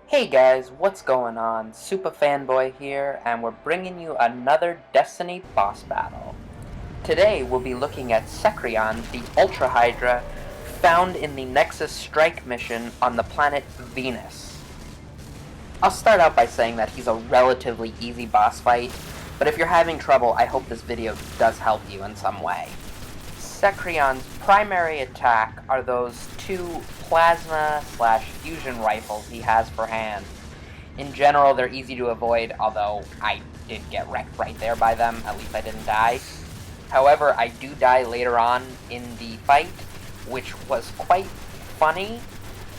Hey guys, what's going on? Super Fanboy here, and we're bringing you another Destiny boss battle. Today we'll be looking at Sekrion, the Ultra Hydra, found in the Nexus strike mission on the planet Venus. I'll start out by saying that he's a relatively easy boss fight, but if you're having trouble, I hope this video does help you in some way. Sekrion's primary attack are those two plasma/fusion rifles he has for hand. In general, they're easy to avoid, although I did get wrecked right there by them. At least I didn't die. However, I do die later on in the fight, which was quite funny,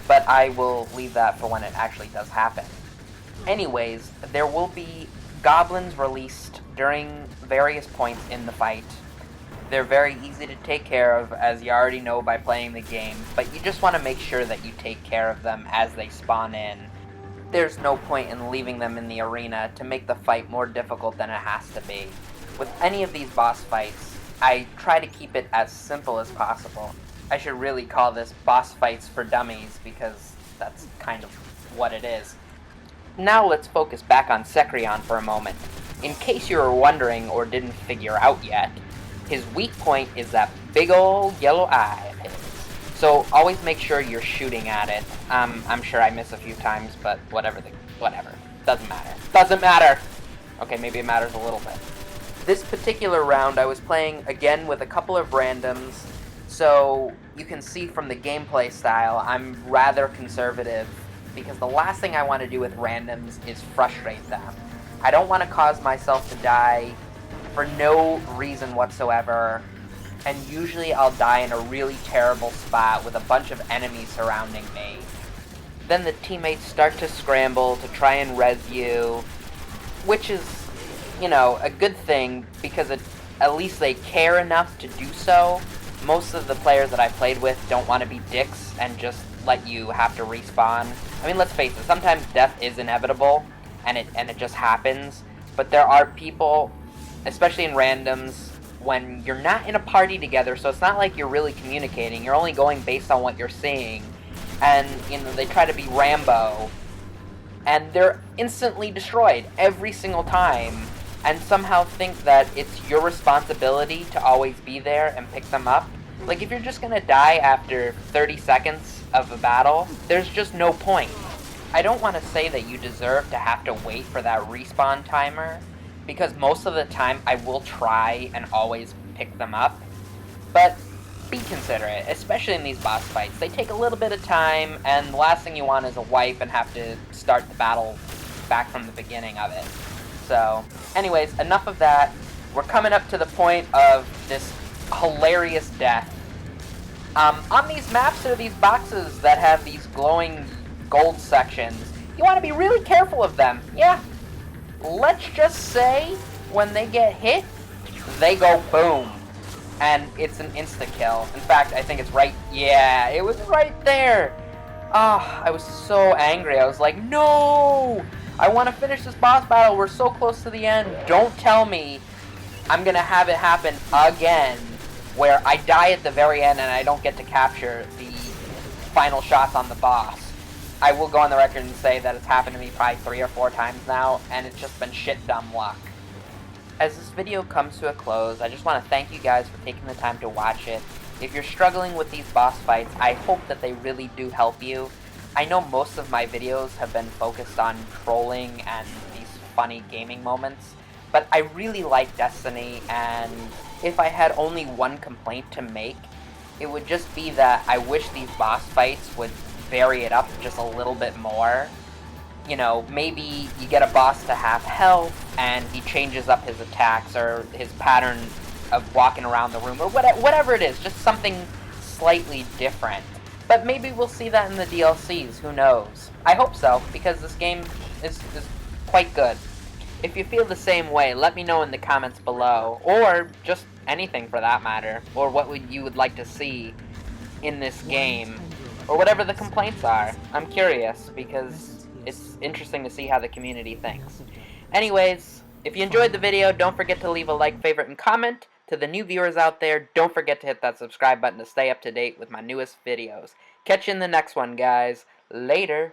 but I will leave that for when it actually does happen. Anyways, there will be goblins released during various points in the fight. They're very easy to take care of, as you already know by playing the game, but you just want to make sure that you take care of them as they spawn in. There's no point in leaving them in the arena to make the fight more difficult than it has to be. With any of these boss fights, I try to keep it as simple as possible. I should really call this boss fights for dummies, because that's kind of what it is. Now let's focus back on Sekrion for a moment. In case you were wondering or didn't figure out yet, his weak point is that big old yellow eye of his. So always make sure you're shooting at it. I'm sure I miss a few times, but whatever. Doesn't matter. Doesn't matter! Okay, maybe it matters a little bit. This particular round I was playing again with a couple of randoms, so you can see from the gameplay style I'm rather conservative, because the last thing I want to do with randoms is frustrate them. I don't want to cause myself to die for no reason whatsoever, and usually I'll die in a really terrible spot with a bunch of enemies surrounding me. Then the teammates start to scramble to try and res you, which is, a good thing, because at least they care enough to do so. Most of the players that I played with don't want to be dicks and just let you have to respawn. I mean, let's face it, sometimes death is inevitable, and it just happens, but there are people, especially in randoms, when you're not in a party together, so it's not like you're really communicating, you're only going based on what you're seeing, and, they try to be Rambo, and they're instantly destroyed every single time, and somehow think that it's your responsibility to always be there and pick them up. Like, if you're just gonna die after 30 seconds of a battle, there's just no point. I don't want to say that you deserve to have to wait for that respawn timer, because most of the time I will try and always pick them up, but be considerate, especially in these boss fights. They take a little bit of time, and the last thing you want is a wipe and have to start the battle back from the beginning of it. So, anyways, enough of that. We're coming up to the point of this hilarious death. On these maps, there are these boxes that have these glowing gold sections. You want to be really careful of them. Yeah. Let's just say, when they get hit, they go boom. And it's an insta-kill. In fact, I think it's right... Yeah, it was right there! I was so angry. I was like, no! I want to finish this boss battle. We're so close to the end. Don't tell me I'm going to have it happen again, where I die at the very end and I don't get to capture the final shots on the boss. I will go on the record and say that it's happened to me probably 3 or 4 times now, and it's just been shit dumb luck. As this video comes to a close, I just want to thank you guys for taking the time to watch it. If you're struggling with these boss fights, I hope that they really do help you. I know most of my videos have been focused on trolling and these funny gaming moments, but I really like Destiny, and if I had only one complaint to make, it would just be that I wish these boss fights would vary it up just a little bit more. Maybe you get a boss to half health and he changes up his attacks or his pattern of walking around the room, or whatever it is, just something slightly different. But maybe we'll see that in the DLCs, who knows. I hope so, because this game is quite good. If you feel the same way, let me know in the comments below, or just anything for that matter, or what you would like to see in this game, or whatever the complaints are. I'm curious, because it's interesting to see how the community thinks. Anyways, if you enjoyed the video, don't forget to leave a like, favorite, and comment. To the new viewers out there, don't forget to hit that subscribe button to stay up to date with my newest videos. Catch you in the next one, guys. Later.